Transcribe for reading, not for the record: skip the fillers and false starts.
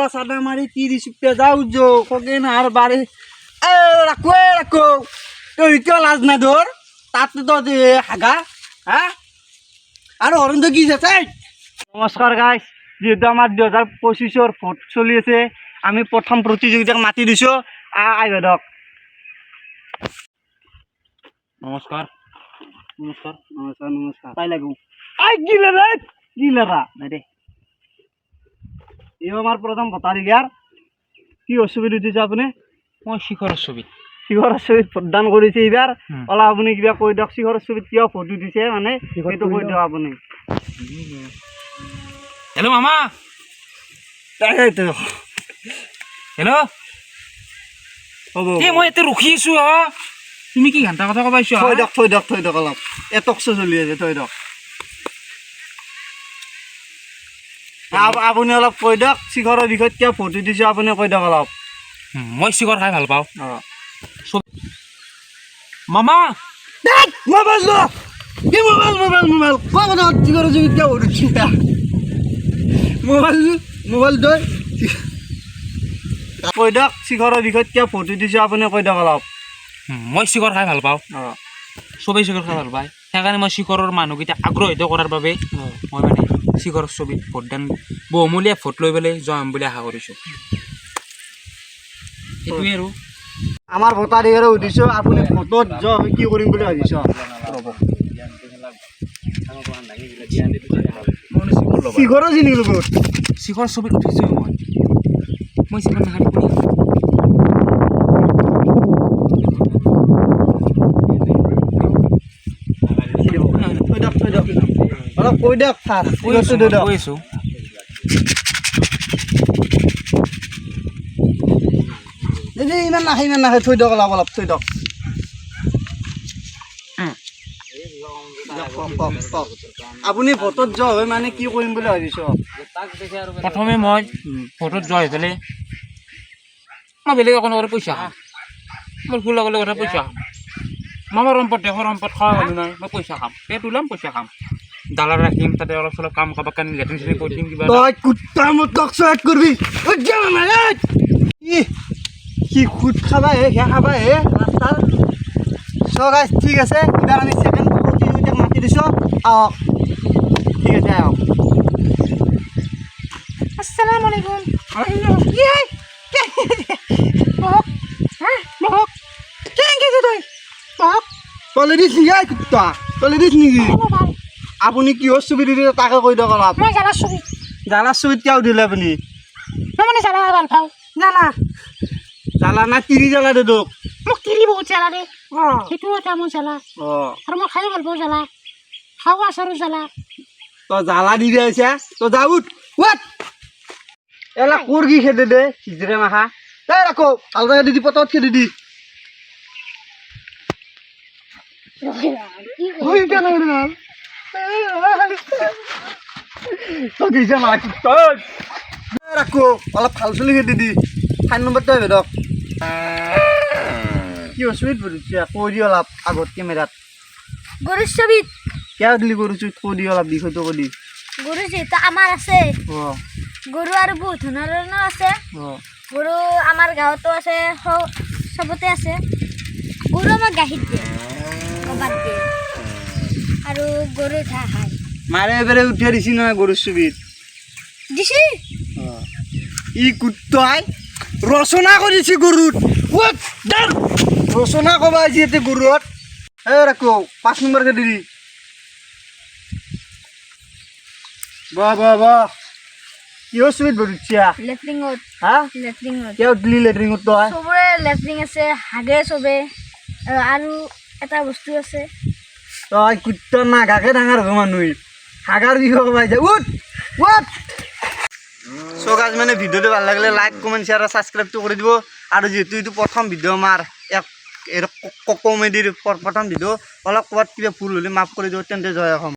ওলা চাদা মাৰি 30 रुपया যাও যো কগে না আর বাড়ি রাখো তো ইটো লাজ না ধর তাতে তো হাগা হ্যাঁ আর অরুণ কি আছে নমস্কার গাইস যেহেতু আমার 2025 ভোট চলি আছে আমি প্রথম প্রতিযোগিতাক মাতি দিছো আইবে দক নমস্কার নমস্কার নমস্কার নমস্কার তাই লাগু আই গিলা না দে এই আমার প্রথম ভোটাধিকার কি অসুবিধা দিছে আপনি মই শিখৰৰ ছবি প্রদান করেছে এবার ওলা আপনি কিবা কই দক শিখর ছবিত কিয় ফটো দিছে মানে সেইটো কই দাও আপনি হেল্ল' মামা তাইতো হেল্ল' হ'ব কি মই এতে ৰখি আছো তুমি কি ঘণ্টা কথা কবাইছো থৈ দক অলপ এটকছ চলি আছে থৈ দক আপুনি অলপ কৈ দক শিখৰৰ বিষয়ত কিয় ফটো দিছে আপুনি কৈ দক অলপ মই শিখৰ খাই ভাল পাওঁ মামা মোবাইল লো কি মোবাইল কথা শিখৰৰ ছবিত কিয় ফটো দিছে মোবাইল দই কৈ দক শিখৰৰ বিষয়ত কিয় ফটো দিছে আপুনি কৈ দক অলপ মই শিখৰ খাই ভাল পাওঁ চবেই শিখৰ খাই ভাল পায় সেইকাৰণে মই শিখৰৰ মানুহকেইটা আগ্ৰহিত কৰাৰ বাবে মই মানে শিখৰৰ ছবিত ভোটদান বহুমূলীয়া ভোট লৈ পেলাই জয়ম বুলি আশা কৰিছোঁ এইটোৱে আৰু আমাৰ ভোটাধিকাৰে সুধিছোঁ আপুনি ভোটত কি কৰিম বুলি ভাবিছ শিখৰৰ চিনি লগত শিখৰ ছবিত উঠিছোঁ মই শিখৰ নাখালি কৰি অলপ কৈ দিয়ক ফাৰ্ষ্ট কৈছোঁ ইমান নাখায় থৈ দিয়ক অলপ থৈ দিয়ক আপুনি ভোটত জয় হৈ মানে কি কৰিম বুলি ভাবিছ প্ৰথমে মই ভোটত জয় হৈ পেলাই মই বেলেগ একো নকৰোঁ পইচা খাম মোৰ ফুল লগৰ কথা পইচা খাম মামাৰ সম্পদ দেশৰ সম্পদ খোৱা হ'লো নাই মই পইচা খাম পেট ওলাম পইচা খাম দালাল ৰাখিম তাতে অলপ চলপ কাম কাবাক কানি লেট্ৰিন চেট্ৰিন কৰি দিম কিবা তই কুত্তা মতক চুৱাত কৰবি কি খুদ খাবা সেয়া খাবা ৰাস্তাৰ গাইজ ঠিক আছে এইবাৰ আমি ছেকেণ্ড প্ৰতিযোগিতাক মাতি দিছোঁ আহক ঠিক আছে আহক আসসালামু আলাইকুম তলে দিছ নেকি কুত্তা তলে দিছ নেকি আপুনি কিহৰ ছবি দিলে তাকে কৈ দিয়ক অলপ মই জালাৰ ছবি জালাৰ ছবিত কিয় দিলে আপুনি মই মানে জালা ভাল পাওঁ জালা না তিৰি জ্বালা দে তোক মোক তিৰি বহুত জ্বালা দে সেইটো এটা মোৰ জ্বালা আৰু মই খাই ভাল পাওঁ জ্বালা খাওঁ আচাৰো জ্বালা তই জ্বালা দি দিছে তই যা উঠ এলা কুৰ্গী খেদে দে সিজৰে মাখা তাই ৰাখো আলগা দি পতত খেদি দি ৰাখো অলপ ভাল চলি খেদি দি 5 নম্বৰ তই ভেদক কি অসুবিধা পৰিছে কৈ দি অলপ আগত কেমেৰাত গৰুৰ ছবিত কিয় দিলি কৰিছোঁ কৈ দি অলপ বিষয়টো কৈ দি গৰু যিহেতু আমাৰ আছে গৰু আৰু বহুত ধৰণৰ আছে গৰু আমাৰ গাঁৱতো আছে চবতে আছে গৰু আমাক গাখীৰ দিয়ে কবাত দিয়ে আৰু গৰু ঘাঁহ খায় মাৰে এবাৰে উঠিয়াই দিছি নহয় গৰুৰ ছবিত দিছি ই কুত্তাই ৰচনা কৰিছে গৰুত ৰচনা কবা আহিছে ইয়াতে গৰুত ৰাখো 5 নম্বৰ খেদি দি বাহ কিয় ছবিত ভৰিছা লেট্ৰিঙত হা লেট্ৰিঙত কিয় দিলি লেট্ৰিঙত তই চবৰে লেট্ৰিং আছে হাগে চবে আৰু এটা বস্তু আছে তই কুত্তা নাগাকে ডাঙৰ হ'ব মানুহ হাগাৰ বিষয়ে কবা আহিছে উঠ সো গাইজ মানে ভিডিওটো ভাল লাগিলে লাইক কমেণ্ট শ্বেয়াৰ আৰু ছাবস্ক্ৰাইবটো কৰি দিব আৰু যেহেতু এইটো প্ৰথম ভিডিঅ' আমাৰ কমেডিৰ প্ৰথম ভিডিঅ' অলপ ক'ৰবাত কিবা ভুল হ'লে মাফ কৰি দিব তেন্তে জয় অসম।